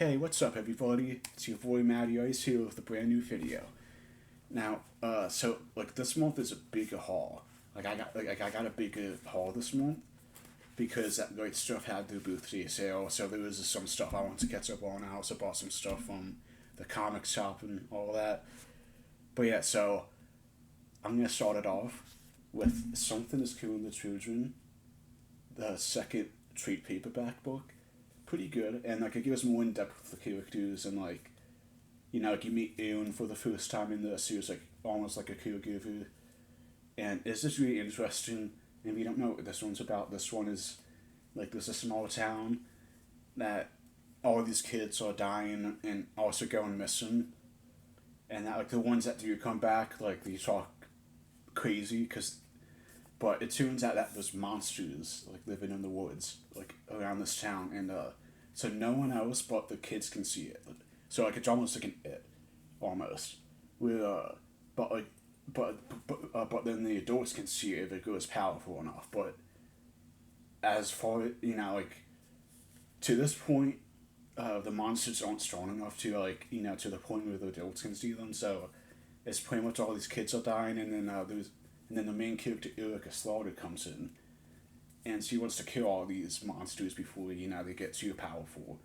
Hey, what's up, everybody? It's your boy Matty Ice here with a brand new video. Now, this month is a bigger haul. I got a bigger haul this month because that great stuff had the birthday sale. So there was some stuff I want to catch up on. I also bought some stuff from the comic shop and all that. But yeah, so I'm gonna start it off with Something is Killing the Children, the second trade paperback book. Pretty good, and like it gives more in depth with the characters, and like you meet Aaron for the first time in the series, like almost like a caregiver, and it's just really interesting. And if you don't know what this one's about, this one is like there's a small town that all these kids are dying and also going missing, and that like the ones that do come back, like they talk crazy, cause but it turns out that there's monsters like living in the woods like around this town, and so no one else but the kids can see it. So like it's almost like an it, almost. With but like but then the adults can see it if it goes powerful enough. But as far like to this point, the monsters aren't strong enough to to the point where the adults can see them. So it's pretty much all these kids are dying, and then the main character Erica Slaughter comes in, and she wants to kill all these monsters before they get too powerful.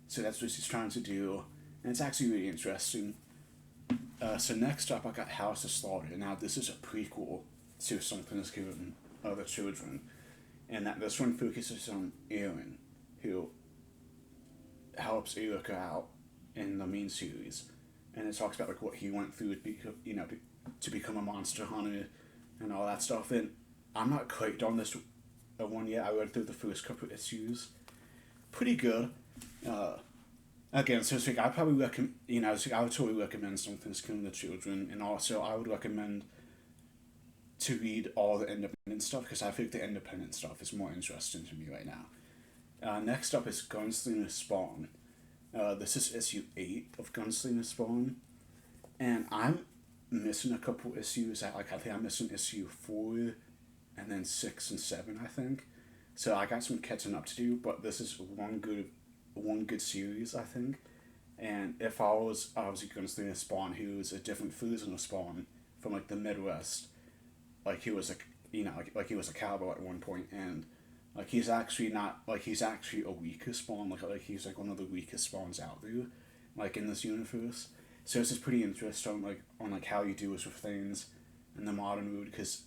So that's what she's trying to do, and it's actually really interesting. So next up, I got House of Slaughter. Now this is a prequel to Something is Killing Other Children, and that this one focuses on Aaron, who helps Erica out in the main series, and it talks about like what he went through to become a monster hunter and all that stuff. And I'm not quite done this one yet. I read through the first couple of issues. Pretty good. Again, so it's like I probably recommend, I would totally recommend Something's Killing the Children, and also I would recommend to read all the independent stuff because I think the independent stuff is more interesting to me right now. Next up is Gunslinger Spawn. This is issue 8 of Gunslinger Spawn, and I'm missing a couple issues. I think I'm missing issue 4, and then 6 and 7. I think, so I got some catching up to do. But this is one good series, I think. And it follows obviously Gunslinger Spawn, who is a different version of Spawn from like the Midwest. Like he was like he was a cowboy at one point, and like he's actually not like he's actually a weaker Spawn. Like he's like one of the weakest Spawns out there, like in this universe. So this is pretty interesting, on like how you do this with things in the modern world, because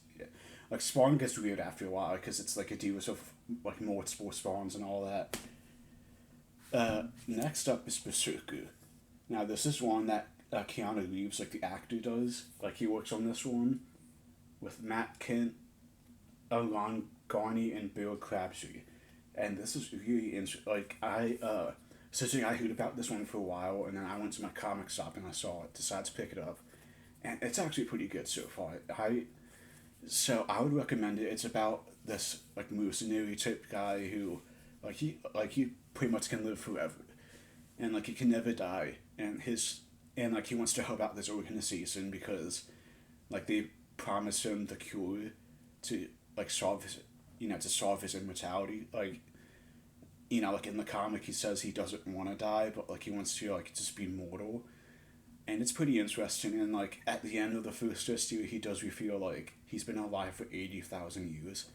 like Spawn gets weird after a while because it's like a deal with like multiple spawns and all that. Next up is Berserker. Now this is one that Keanu Reeves, like the actor, does. Like he works on this one with Matt Kent, Ron Garney, and Bill Crabtree, and this is really interesting. I heard about this one for a while, and then I went to my comic shop and I saw it, decided to pick it up, and it's actually pretty good so far. I would recommend it. It's about this like mercenary type guy who he pretty much can live forever, and like he can never die, and he wants to help out this organization because like they promised him the cure to like solve his immortality. Like in the comic he says he doesn't want to die, but like he wants to like just be mortal, and it's pretty interesting. And like at the end of the first issue, he does reveal like he's been alive for 80,000 years,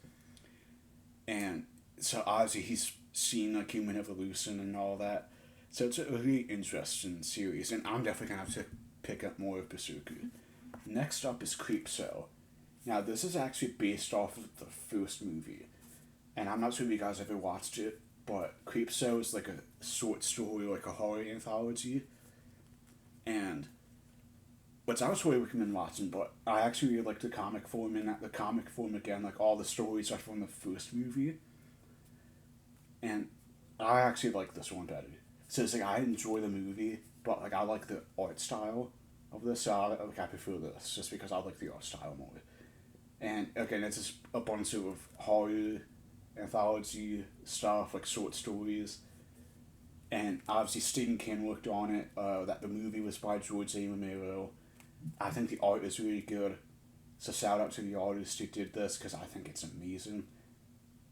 and so obviously he's seen like human evolution and all that. So it's a really interesting series, and I'm definitely gonna have to pick up more of Berserker. Next up is Creep Show. Now this is actually based off of the first movie, and I'm not sure if you guys ever watched it, but Creep Show is like a short story, like a horror anthology, and which I was really recommend watching. But I actually really like the comic form, and at the comic form again, like all the stories are from the first movie, and I actually like this one better. So it's like I enjoy the movie, but like I like the art style of this, so I prefer this just because I like the art style more. And again, it's just a bunch of horror anthology stuff, like short stories. And obviously Stephen King worked on it. That the movie was by George A. Romero. I think the art is really good. So shout out to the artist who did this because I think it's amazing.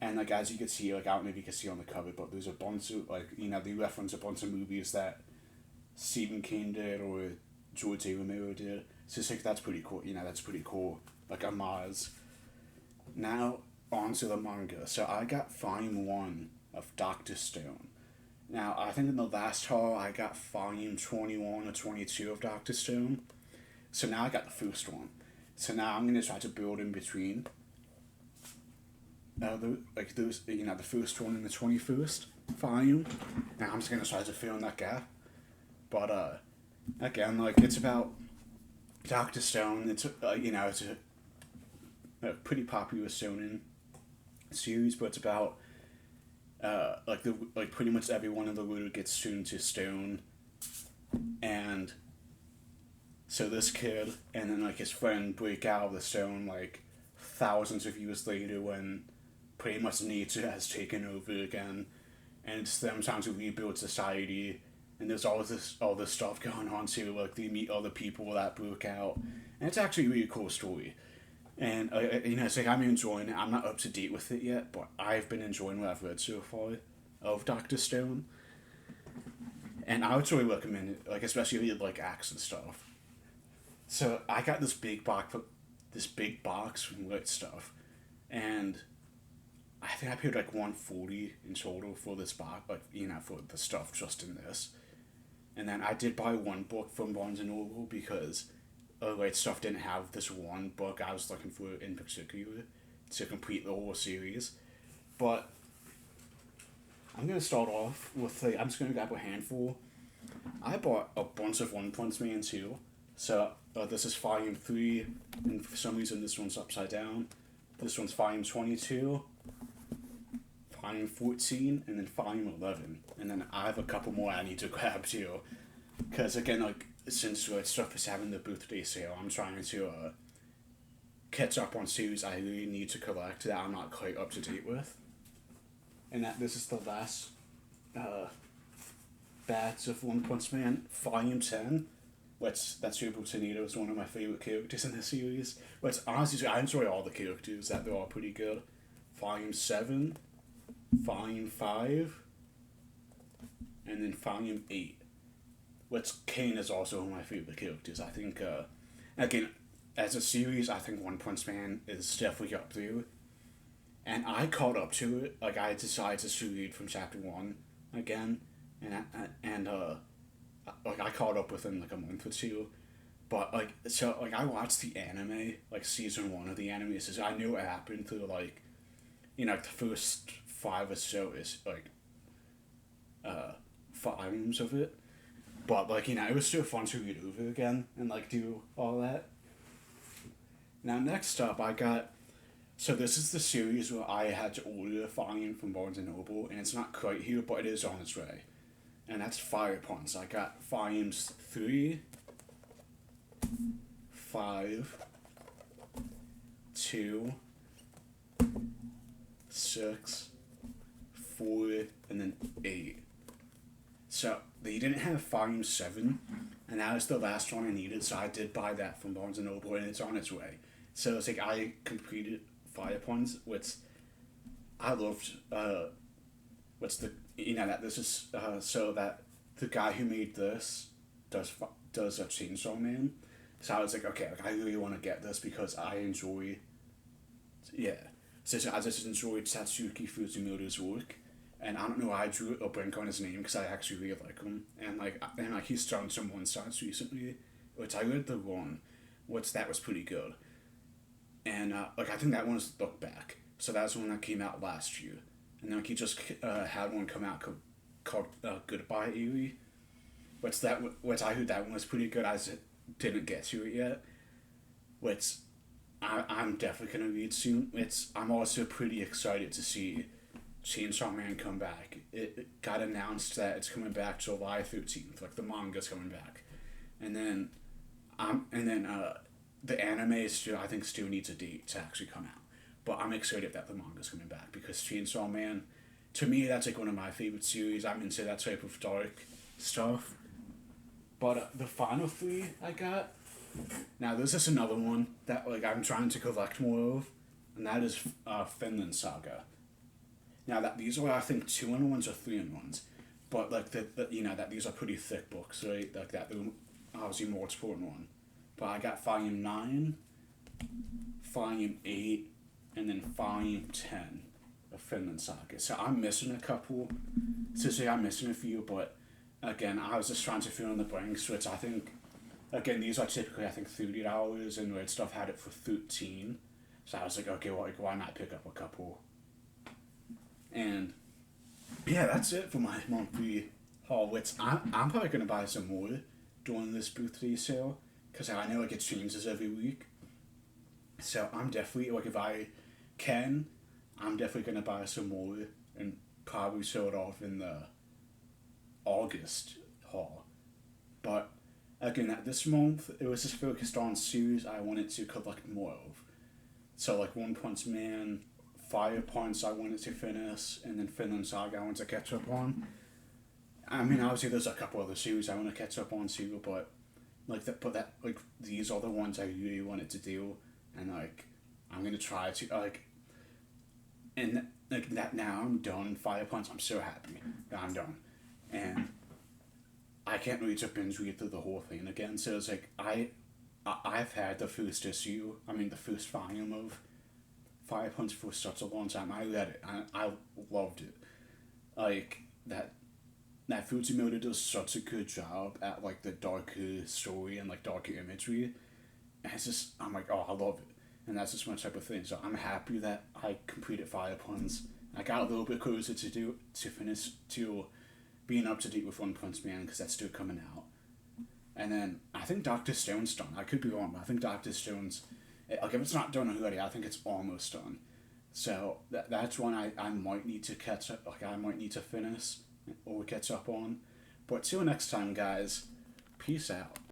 And like as you can see, like I don't know if you can see on the cover, but there's a bunch of like they reference a bunch of movies that Stephen King did or George A. Romero did. So it's like that's pretty cool. That's pretty cool. Like a Mars. Now onto the manga. So I got volume 1 of Doctor Stone. Now I think in the last haul I got volume 21 or 22 of Doctor Stone. So now I got the first one. So now I'm gonna try to build in between. The first one and the 21st volume. Now I'm just gonna try to fill in that gap. But again, like it's about Doctor Stone. It's it's a pretty popular shonen series, but it's about pretty much everyone in the world gets turned to stone, and so this kid and then like his friend break out of the stone like thousands of years later when pretty much nature has taken over again, and it's them trying to rebuild society. And there's all this stuff going on too. Like they meet other people that broke out, and it's actually a really cool story. And it's like I'm enjoying it. I'm not up to date with it yet, but I've been enjoying what I've read so far of Doctor Stone. And I would really recommend it, like especially if you like action stuff. So I got this big box from Lit Stuff, and I think I paid like $140 in total for this box, like for the stuff just in this. And then I did buy one book from Barnes and Noble because Lit Stuff didn't have this one book I was looking for in particular to complete the whole series. But I'm gonna start off with I'm just gonna grab a handful. I bought a bunch of One Punch Man too. So this is volume 3, and for some reason this one's upside down. This one's volume 22. Volume 14, and then volume 11. And then I have a couple more I need to grab too. Because again, like, since Lit Stuff is having the birthday sale, I'm trying to catch up on series I really need to collect that I'm not quite up to date with. And this is the last batch of One Punch Man, volume 10. That's Super Tornado is one of my favorite characters in the series. But honestly, I enjoy all the characters, that they're all pretty good. Volume 7. Volume 5, and then Volume 8. Which Kane is also one of my favorite characters. I think, again, as a series, I think One Punch Man is definitely up there. And I caught up to it. Like, I decided to read from chapter 1 again, and I caught up within like a month or two. But I watched the anime, like season 1 of the anime, so I knew what happened through like, the first 5 or so is like volumes of it, but like it was still fun to read over again and like do all that. Now next up I got, so this is the series where I had to order a volume from Barnes and Noble, and it's not quite here but it is on its way, and that's Fire Punch. I got volumes 3, 5, 2, 6, 4, and then 8. So they didn't have volume 7, and that was the last one I needed, so I did buy that from Barnes & Noble, and it's on its way. So it's like I completed Fire Punch, which I loved, that this is, so that the guy who made this does a Chainsaw Man. So I was like, okay, like I really want to get this because I enjoy, yeah. So I just enjoyed Satsuki Fujimoto's work, and I don't know why I drew a blank on his name because I actually really like him, and he's done some one-shots recently, which I read the one, that was pretty good, and I think that one was Look Back, so that's one that came out last year, and then he just had one come out called Goodbye Eerie, which I heard that one was pretty good. I just didn't get to it yet, which I'm definitely gonna read soon. I'm also pretty excited to see Chainsaw Man come back. It got announced that it's coming back July 13th. Like the manga's coming back, and then the anime I think still needs a date to actually come out. But I'm excited that the manga's coming back because Chainsaw Man, to me, that's like one of my favorite series. I'm into that type of dark stuff. But the final 3 I got. Now this is another one that like I'm trying to collect more of, and that is Finland Saga. Now that these are I think 2-in-1s or 3-in-1s, but like you know that these are pretty thick books, right? Like that they're obviously multiple in one. But I got volume 9, volume 8, and then volume 10 of Finland Saga. So I'm missing a couple. So say I'm missing a few, but again, I was just trying to fill in the blanks, which I think, again, these are typically, I think, $30, and Red Stuff had it for 13. So I was like, okay, well, like, why not pick up a couple? And yeah, that's it for my monthly haul, which I'm probably going to buy some more during this birthday sale, because I know like it changes every week. So I'm definitely, like, if I can, I'm definitely going to buy some more and probably show it off in the August haul. But again, this month, it was just focused on series I wanted to collect more of. So, like, One Punch Man, Fire Punch I wanted to finish, and then Finland Saga I wanted to catch up on. I mean, obviously, there's a couple other series I want to catch up on too, but these are the ones I really wanted to do, and like, I'm gonna try to like, and like that now I'm done. Fire Punch, I'm so happy that I'm done, and I can't really just binge read through the whole thing again. So it's like I've had the first issue. I mean, the first volume of Fire Punch for such a long time. I read it. I loved it. Like that Fujimoto does such a good job at like the darker story and like darker imagery. And it's just I'm like, oh, I love it. And that's just my type of thing. So I'm happy that I completed Fire Punch. I got a little bit closer to finish to being up to date with One Punch Man because that's still coming out. And then I think Doctor Stone's done. I could be wrong, but I think Doctor Stone's, like, if it's not done already, I think it's almost done. So that's one I might need to catch up. Like, I might need to finish or catch up on. But till next time, guys, peace out.